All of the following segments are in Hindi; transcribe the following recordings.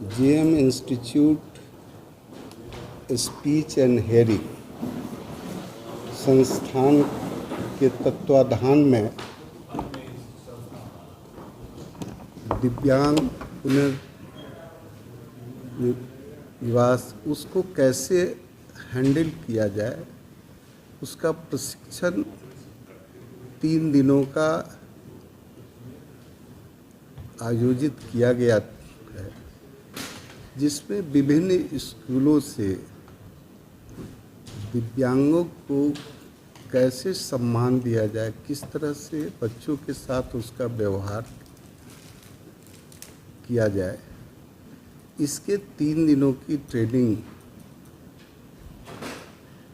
JM institute speech and hearing संस्थान के तत्वाधान में दिव्यांग पुनर्निवास उसको कैसे हैंडल किया जाए, उसका प्रशिक्षण 3 दिनों का आयोजित किया गया है, जिसमें विभिन्न स्कूलों से दिव्यांगों को कैसे सम्मान दिया जाए, किस तरह से बच्चों के साथ उसका व्यवहार किया जाए, इसके 3 दिनों की ट्रेनिंग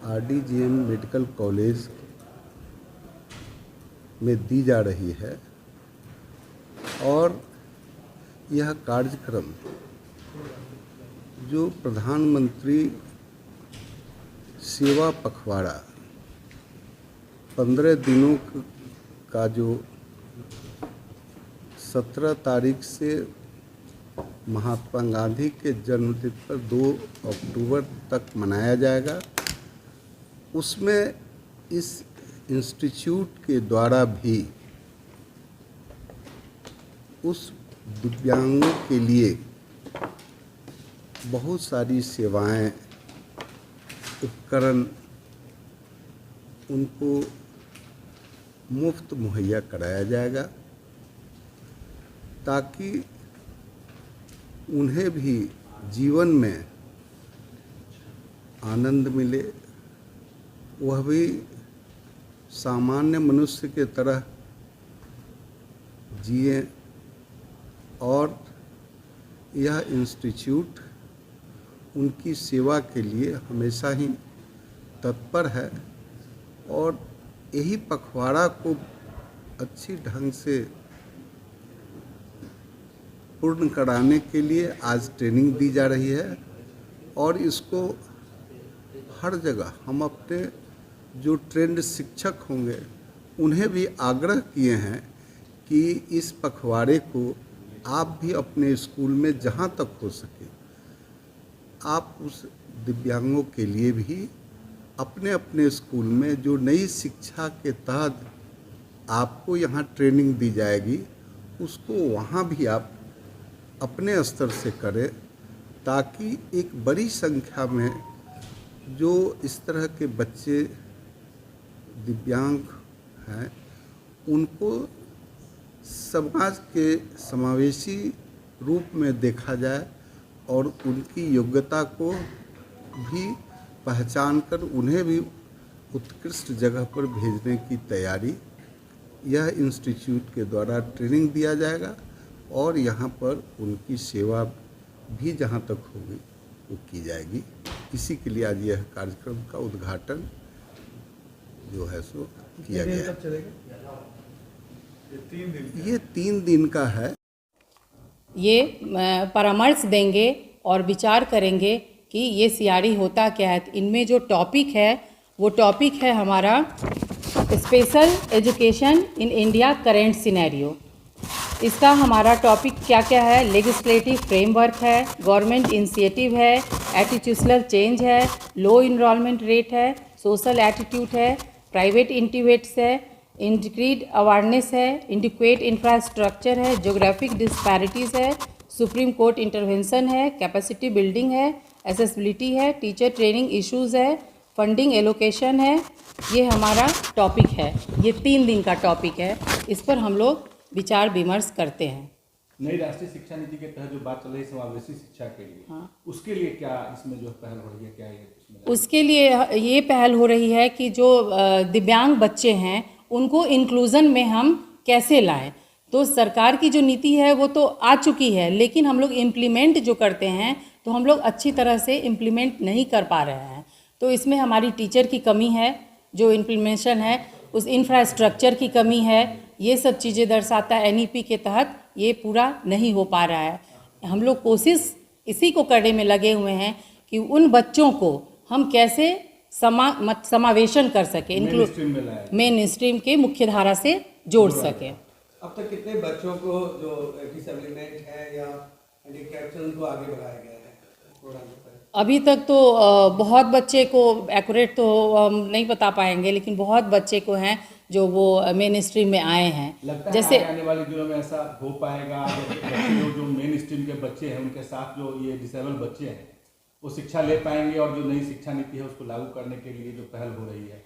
RDGM मेडिकल कॉलेज में दी जा रही है। और यह कार्यक्रम जो प्रधानमंत्री सेवा पखवाड़ा 15 दिनों का जो 17 तारीख से महात्मा गांधी के जन्मदिन पर 2 अक्टूबर तक मनाया जाएगा, उसमें इस इंस्टीट्यूट के द्वारा भी उस दिव्यांगों के लिए बहुत सारी सेवाएं, उपकरण उनको मुफ्त मुहैया कराया जाएगा, ताकि उन्हें भी जीवन में आनंद मिले, वह भी सामान्य मनुष्य के तरह जिए। और यह इंस्टीट्यूट उनकी सेवा के लिए हमेशा ही तत्पर है, और यही पखवाड़ा को अच्छी ढंग से पूर्ण कराने के लिए आज ट्रेनिंग दी जा रही है। और इसको हर जगह हम अपने जो ट्रेंड शिक्षक होंगे उन्हें भी आग्रह किए हैं कि इस पखवाड़े को आप भी अपने स्कूल में जहाँ तक हो सके आप उस दिव्यांगों के लिए भी अपने अपने स्कूल में जो नई शिक्षा के तहत आपको यहाँ ट्रेनिंग दी जाएगी, उसको वहाँ भी आप अपने स्तर से करें, ताकि एक बड़ी संख्या में जो इस तरह के बच्चे दिव्यांग हैं उनको समाज के समावेशी रूप में देखा जाए और उनकी योग्यता को भी पहचान कर उन्हें भी उत्कृष्ट जगह पर भेजने की तैयारी यह इंस्टीट्यूट के द्वारा ट्रेनिंग दिया जाएगा। और यहाँ पर उनकी सेवा भी जहाँ तक होगी वो की जाएगी। इसी के लिए आज यह कार्यक्रम का उद्घाटन जो है सो किया गया। ये 3 दिन का है। ये परामर्श देंगे और विचार करेंगे कि ये सीआरई होता क्या है। इनमें जो टॉपिक है वो टॉपिक है हमारा special education in India current scenario. इसका हमारा टॉपिक क्या क्या है, लेजिस्लेटिव फ्रेमवर्क है, गवर्नमेंट इनिशिएटिव है, एटीट्यूशनल चेंज है, लो इनरोलमेंट रेट है, सोशल एटीट्यूड है, प्राइवेट इंटीवेट्स है, इंक्रीड अवेयरनेस है, इंडिक्वेट इंफ्रास्ट्रक्चर है, ज्योग्राफिक डिस्पैरिटीज़ है, सुप्रीम कोर्ट इंटरवेंशन है, कैपेसिटी बिल्डिंग है, एसेसिबिलिटी है, टीचर ट्रेनिंग इश्यूज़ है, फंडिंग एलोकेशन है। ये हमारा टॉपिक है। ये 3 दिन का टॉपिक है। इस पर हम लोग विचार विमर्श करते हैं। नई राष्ट्रीय शिक्षा नीति के तहत जो बात चल रही है समावेशी शिक्षा के लिए, हाँ, उसके लिए क्या इसमें जो पहल हो रही है, क्या है उसके लिए ये पहल हो रही है कि जो दिव्यांग बच्चे हैं उनको इंक्लूज़न में हम कैसे लाएं। तो सरकार की जो नीति है वो तो आ चुकी है, लेकिन हम लोग इम्प्लीमेंट जो करते हैं तो हम लोग अच्छी तरह से इम्प्लीमेंट नहीं कर पा रहे हैं। तो इसमें हमारी टीचर की कमी है, जो इम्प्लीमेंशन है, उस इंफ्रास्ट्रक्चर की कमी है। ये सब चीज़ें दर्शाता है NEP के तहत ये पूरा नहीं हो पा रहा है। हम लोग कोशिश इसी को करने में लगे हुए हैं कि उन बच्चों को हम कैसे समावेशन कर सकें, मेन स्ट्रीम के मुख्य धारा से जोड़ सकें। अब तक कितने बच्चों को जो डिसेबलिमेंट है या कैप्चर को आगे बढ़ाया गया है प्रोग्राम पर? अभी तक तो बहुत बच्चे को एक्यूरेट तो हम नहीं बता पाएंगे, लेकिन बहुत बच्चे को हैं जो वो मेन स्ट्रीम में आए हैं। लगता जैसे है आने वाले दिनों में ऐसा हो पाएगा, बच्चे जो मेन स्ट्रीम के बच्चे हैं उनके साथ जो ये डिसेबल बच्चे हैं वो शिक्षा ले पाएंगे, और जो नई शिक्षा नीति है उसको लागू करने के लिए जो पहल हो रही है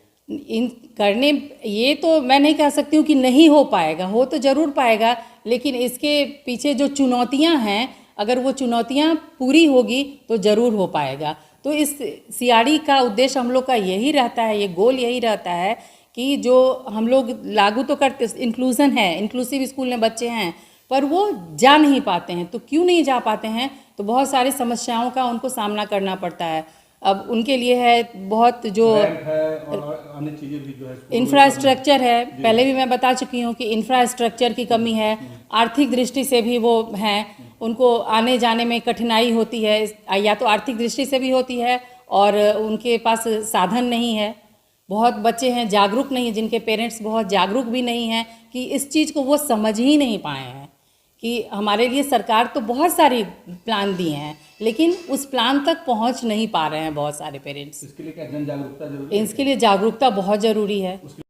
इन करने, ये तो मैं नहीं कह सकती हूँ कि नहीं हो पाएगा, हो तो ज़रूर पाएगा, लेकिन इसके पीछे जो चुनौतियाँ हैं, अगर वो चुनौतियाँ पूरी होगी तो ज़रूर हो पाएगा। तो इस सीआरई का उद्देश्य हम लोग का यही रहता है, ये गोल यही रहता है कि जो हम लोग लागू तो करते, इंक्लूज़न है, इंक्लूसिव स्कूल में बच्चे हैं, पर वो जा नहीं पाते हैं। तो क्यों नहीं जा पाते हैं? तो बहुत सारी समस्याओं का उनको सामना करना पड़ता है। अब उनके लिए है बहुत जो रैंक है और अन्य चीज़ें भी जो है इंफ्रास्ट्रक्चर है, पहले भी मैं बता चुकी हूँ कि इंफ्रास्ट्रक्चर की कमी है, आर्थिक दृष्टि से भी वो हैं, उनको आने जाने में कठिनाई होती है, या तो आर्थिक दृष्टि से भी होती है और उनके पास साधन नहीं है। बहुत बच्चे हैं जागरूक नहीं हैं, जिनके पेरेंट्स बहुत जागरूक भी नहीं हैं कि इस चीज़ को वो समझ ही नहीं पाए हैं कि हमारे लिए सरकार तो बहुत सारी प्लान दिए हैं, लेकिन उस प्लान तक पहुंच नहीं पा रहे हैं बहुत सारे पेरेंट्स। इसके लिए क्या जन जागरूकता जरूरी है? इसके लिए जागरूकता बहुत ज़रूरी है। उसके